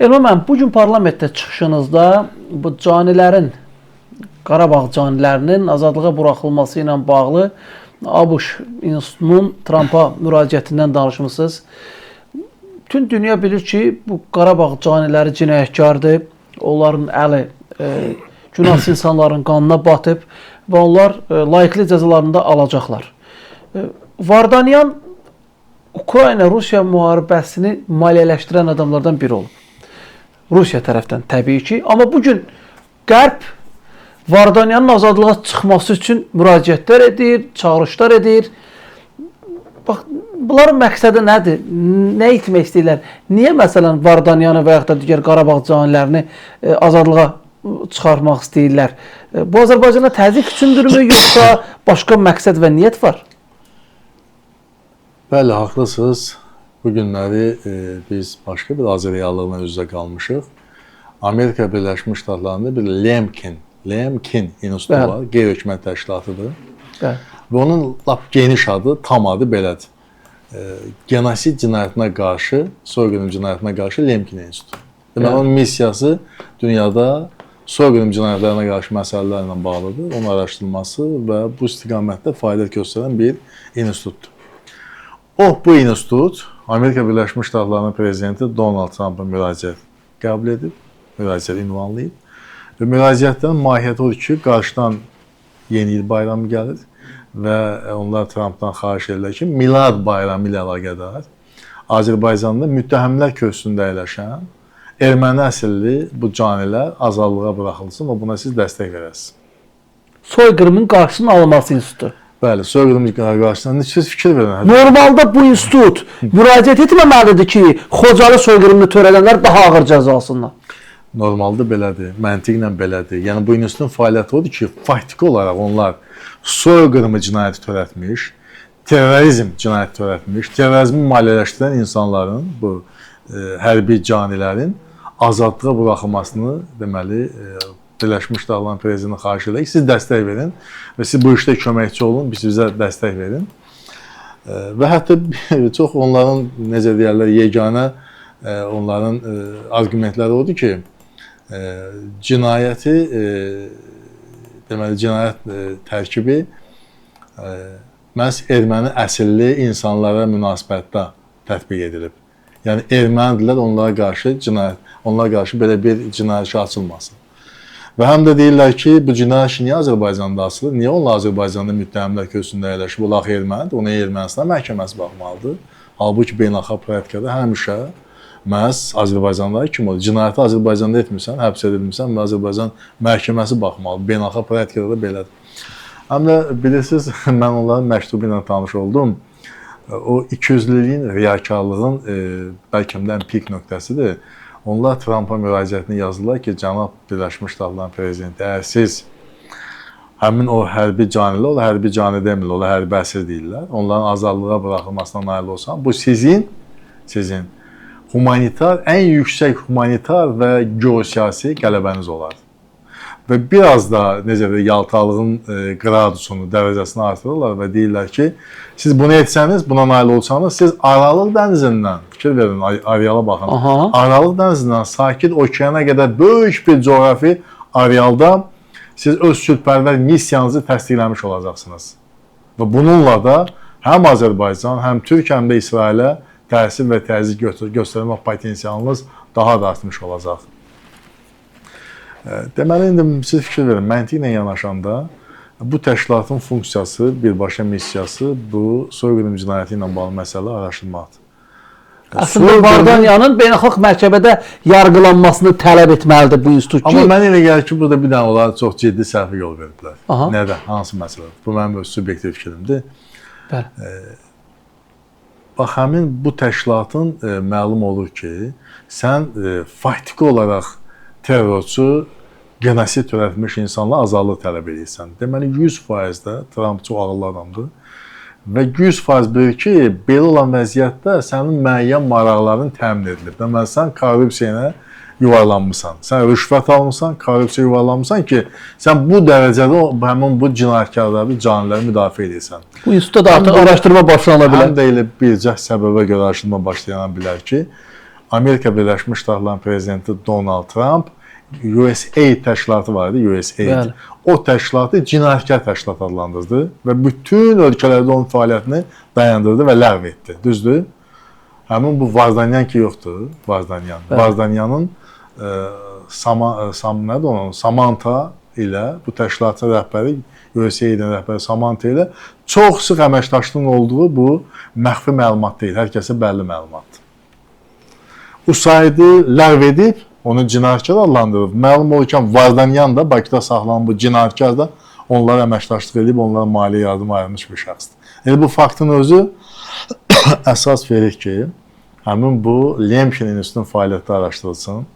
Elman müəllim, bugün parlamentdə çıxışınızda bu canilərin, Qarabağ canilərinin azadlığa buraxılması ilə bağlı ABŞ İnstitutunun Trampa müraciətindən danışmışsınız. Bütün dünya bilir ki, bu Qarabağ caniləri cinayətkardır. Onların əli günahsız insanların qanına batıb və onlar layiqli cəzalarını da alacaqlar. Vardanyan Ukrayna-Rusiya müharibəsini maliyyələşdirən adamlardan biri olub. Rusiya tərəfdən təbii ki. Amma bugün Qərb Vardanyanın azadlığa çıxması üçün müraciətlər edir, çağırışlar edir. Bax, bunların məqsədi nədir? Nə etmək istəyirlər? Niyə məsələn Vardanyanı və yaxud da digər Qarabağ canilərini azadlığa çıxarmaq istəyirlər? Bu Azərbaycana təzyiq üçündürmü, yoxsa başqa məqsəd və niyyət var? Bəli, haqlısınız. Bu günləri biz başqa bir Azərbaycanlığına üz-üzə qalmışıq. Amerika Birləşmiş Ştatlarında bir Lemkin İnstitutu var, qeyri-hökumət təşkilatıdır. Və onun lap geniş adı, tam adı belədir. Genosid cinayətinə qarşı, soyqırım cinayətinə qarşı Lemkin İnstitutu. Deməli, onun missiyası dünyada soyqırım cinayətlərinə qarşı məsələlərlə bağlıdır, onun araşdırılması və bu istiqamətdə fəaliyyət göstərən bir institutdur. Bu institut Amerika Birləşmiş Ştatlarının prezidenti Donald Trump'a müraciət qəbul edib, müraciət ünvanlayıb. Və müraciətlərin mahiyyəti odur ki, qarşıdan yeni il bayramı gəlir və onlar Trump'dan xahiş edirlər ki, Milad bayramı ilə əlaqədar Azərbaycanda müttəhəmlər köşkündə əyləşən erməni əsilli bu canilər azadlığa buraxılsın və buna siz dəstək verəsiniz. Soyqırımın qarşısının alınması institutu. Bəli, soyqırım qarşısında siz fikir verin. Normalda bu institut müraciət etməməlidir ki, Xocalı soyqırımını törədənlər daha ağır cəza alsınlar. Normalda belədir, məntiqlə belədir. Yəni bu institutun fəaliyyəti odur ki, faktiki olaraq onlar soyqırımı cinayəti törətmiş, terrorizm cinayəti törətmiş, terrorizmi maliyyələşdirən insanların, bu hərbi canilərin azadlığa buraxılmasını deməli Birləşmiş Ştatların prezidentini xahiş edək, siz dəstək verin və siz bu işdə köməkçi olun, biz bizə dəstək verin. Və hətta çox onların, necə deyərlər, yeganə onların arqumentləri odur ki, cinayəti, deməli, cinayət tərkibi məhz erməni əsilli insanlara münasibətdə tətbiq edilib. Yəni, ermənidirlər, onlara qarşı belə bir cinayət işi açılmasın. Və həm də deyirlər ki, bu cinayət işi niyə Azərbaycanda açılır? Niyə onlar Azərbaycanda müttəhəmlər köşkündə əyləşib? Onlar ermənidir, ona Ermənistan məhkəməsi baxmalıdır. Halbuki beynəlxalq praktikada həmişə məhz Azərbaycanda kim olur? Cinayəti Azərbaycanda etmirsən, həbs edilmirsən və Azərbaycan məhkəməsi baxmalıdır. Beynəlxalq praktikada da belədir. Həm də bilirsiniz, mən onların məktubu ilə tanış oldum. O ikiyüzlülüyün, riyakarlığın bəlkə də pik nöqtəsidir. Onlar Trump'a müraciətini yazdılar ki, Cənab Birləşmiş Ştatların prezidenti, əgər siz həmin o hərbi canili, o hərbi cani demirlər, o hərbi əsir deyirlər, onların azadlığa buraxılmasına nail olsan, bu sizin humanitar, ən yüksək humanitar və geosiyasi qələbəniz olar. Və biraz da necə də yaltaqlığın qradusunu, dərəcəsini artırırlar və deyirlər ki, siz bunu etsəniz, buna nail olsanız, siz Aralıq dənizindən, fikir verin, areala baxın, Aralıq dənizindən sakit okeana qədər böyük bir coğrafi arealda siz öz sülhpərvər missiyanızı təsdiqləmiş olacaqsınız. Və bununla da həm Azərbaycan, həm Türkiyə, həm də İsrailə təsir və təzyiq göstərmək potensialınız daha da artmış olacaq. Deməli, indi siz fikir verin, məntiqlə yanaşanda bu təşkilatın funksiyası, birbaşa missiyası bu soyqırım cinayəti ilə bağlı məsələ araşdırmaqdır. Əslində, Vardanyanın beynəlxalq məhkəmədə yargılanmasını tələb etməlidir bu institut ki... Amma mən elə gəlir ki, burada bir dənə onlara çox ciddi səhvə yol veriblər. Nədən? Hansı məsələdir? Bu mənim öz subyektiv fikrimdir. Bax, həmin bu təşkilatın məlum olur ki, sən faktiki olaraq terrorçu, genosid törətmiş insanla azadlıq tələb edirsən. Deməli, 100% də Trump çox ağıllı adamdır və 100% bilir ki, belə olan vəziyyətdə sənin müəyyən maraqların təmin edilib. Deməli, sən korrupsiyaya yuvarlanmısan, sən rüşvət almışsan, korrupsiya yuvarlanmışsan ki, sən bu dərəcədə həmin bu cinayətkarları, caniləri müdafiə edirsən. Bu institutda da artıq araşdırma başlanıla bilər. Həm də elə bircə səbəbə görə araşdırma başlayana bilər ki, Amerika Birləşmiş Ştatlarının prezidenti Donald Trump USAID təşkilatı var idi, USAID. Bəli. O təşkilatı cinayətkar təşkilat adlandırdı və bütün ölkələrdə onun fəaliyyətini dayandırdı və ləğv etdi. Düzdür? Həmin bu Vardanyan ki yoxdur, Vardanyan. Bəli. Vardanyanın Samantha ilə bu təşkilatın rəhbəri, USAID-in rəhbəri Samantha ilə çox sıx əməkdaşlığın olduğu bu məxfi məlumat deyil, hər kəsə bəlli məlumatdır. USAID-i ləğv edib, onu cinayətkar adlandırıb. Məlum olur ki, Vardanyan da Bakıda saxlanan bu cinayətkar da onlara əməkdaşlıq edib, onlara maliyyə yardım ayırmış bir şəxsdir. Yəni bu faktın özü əsas verir ki, həmin bu Lemkin İnstitutunun fəaliyyəti araşdırılsın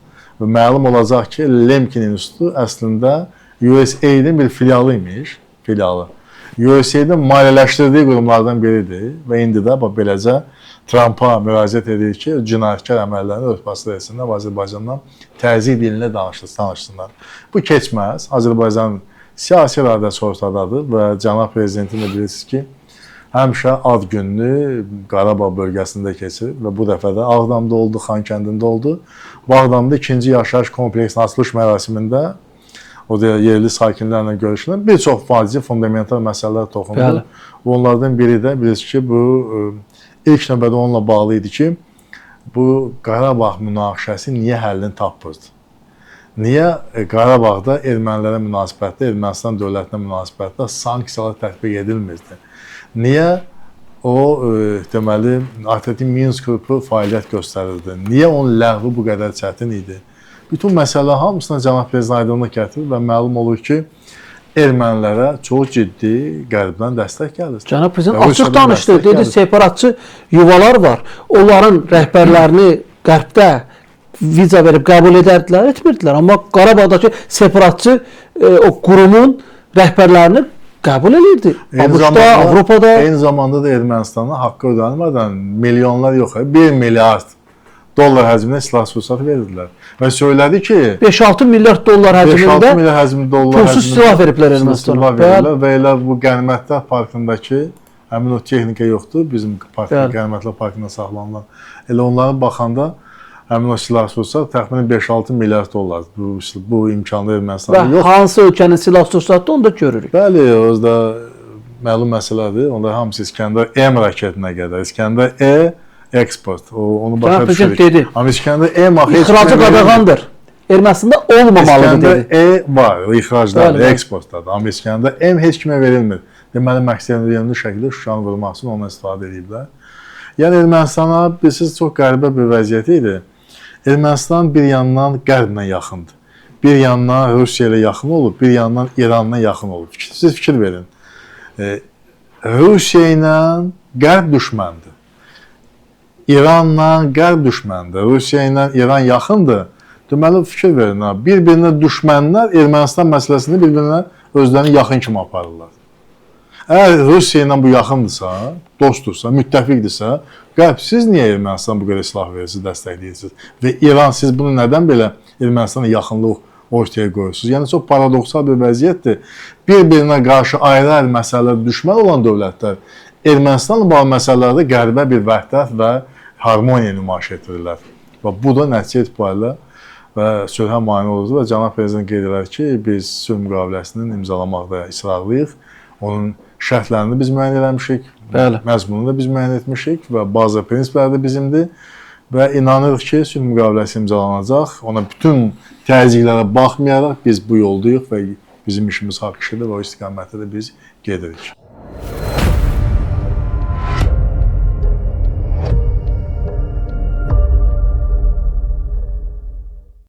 və məlum olacaq ki, Lemkin İnstitutu əslində USAID-in bir filialı imiş, USAID-in maliyyələşdirdiyi qurumlardan biridir və indi də beləcə Trumpa müraciət edir ki, cinayətkar əməllərini örtbasdır etsinlər və Azərbaycandan təzyiq dilinə danışsınlar. Bu keçməz. Azərbaycan siyasi iradəsi ortadadır və cənab prezidentin də bilirsiniz ki, həmişə ad gününü Qarabağ bölgəsində keçirir və bu dəfə də Ağdamda oldu, Xankəndində oldu. Bu Ağdamda 2-ci yaşayış kompleksinin açılış mərasimində o da yerli sakinlərlə görüşündə bir çox vacib, fundamental məsələlər toxundu. Onlardan biri də bilirsiniz ki, bu ilk növbədə onunla bağlı idi ki, bu Qarabağ münaqişəsi niyə həllini tapmırdı? Niyə Qarabağda ermənilərə münasibətdə, Ermənistan dövlətinə münasibətdə sanksiyalar tətbiq edilmirdi? Niyə o, deməli, ATƏT Minsk qrupu fəaliyyət göstərirdi? Niyə onun ləğvi bu qədər çətin idi? Bütün məsələlər hamısına cənab prezident aydınlıq gətirir və məlum olur ki, ermənilərə çox ciddi qərbdən dəstək gəlir. Cənab prezident açıq danışdı, dedi separatçı yuvalar var. Onların rəhbərlərini qərbdə viza verib qəbul edərdilər, etmirdilər. Amma Qarabağdakı separatçı o qurumun rəhbərlərini qəbul edirdi. ABŞ-da, Avropada. Eyni zamanda da Ermənistana haqqı ödənilmədən milyonlar yox, 1 milyard dollar həcmində silah-sursat verirdilər. Və söylədi ki, 5-6 milyard dollar həcmində pulsuz silah veriblər Ermənistana. Və elə bu Qənimətlər Parkındakı həmin o texnika yoxdur, bizim Qənimətlər Parkında saxlanılan. Elə onlara baxanda həmin o silah-sursat təxminən 5-6 milyard dollar. Bu imkanlı Ermənistanda yox. Və hansı ölkənin silah-sursatı onu da görürük. Bəli, o da məlum məsələdir. Onda hamısı İskəndər M raketinə qədər. İskəndər E eksport. Onu başa düşürük. Amma İskəndər E ixracı qadağandır. Ermənistanda olmamalıdır dedi. İskəndər E var, ixracdadır, eksportdadır. Amma İskəndər M heç kimə verilmir. Deməli, məqsədli yönlü şəkildə Şuşanı vurmaq üçün ondan istifadə ediblər. Yəni, Ermənistana bilirsiniz, çox qəribə bir vəziyyət idi. Ermənistan bir yandan qərblə yaxındır. Bir yandan Rusiya ilə yaxın olub, bir yandan İranla yaxın olub. Siz fikir verin. Rusiya ilə qərb düşməndir. İranla qərb düşməndir. Rusiya ilə İran yaxındır. Deməli, fikir verin. Bir-birinə düşmənlər Ermənistan məsələsində bir-birinə özlərini yaxın kimi aparırlar. Əgər Rusiya ilə bu yaxındırsa, dostdursa, müttəfiqdirsə, qərb siz niyə Ermənistan bu qədər silah verirsiniz, dəstəkləyirsiniz? Və İran siz bunu nədən belə Ermənistana yaxınlıq ortaya qoyursunuz? Yəni, çox paradoksal bir vəziyyətdir. Bir-birinə qarşı ayrı-ayrı məsələlər düşmən olan dövlətlər Ermənistanla bağlı məsələlərdə qərbə bir vəhdət və harmoniya nümayiş etdirirlər. Və bu da nəticə etibarilə və sülhə mane olurdu və cənab prezident qeyd edər ki, biz sülh müqaviləsinin imzalamaqda israrlıyıq. Onun şərtlərini biz müəyyən etmişik, məzmununu da biz müəyyən etmişik və bazı prinsipləri də bizimdir. Və inanırıq ki, sülh müqaviləsi imzalanacaq. Ona bütün təzyiqlərə baxmayaraq biz bu yoldayıq və bizim işimiz haqq işidir və o istiqamətdə də biz gedirik.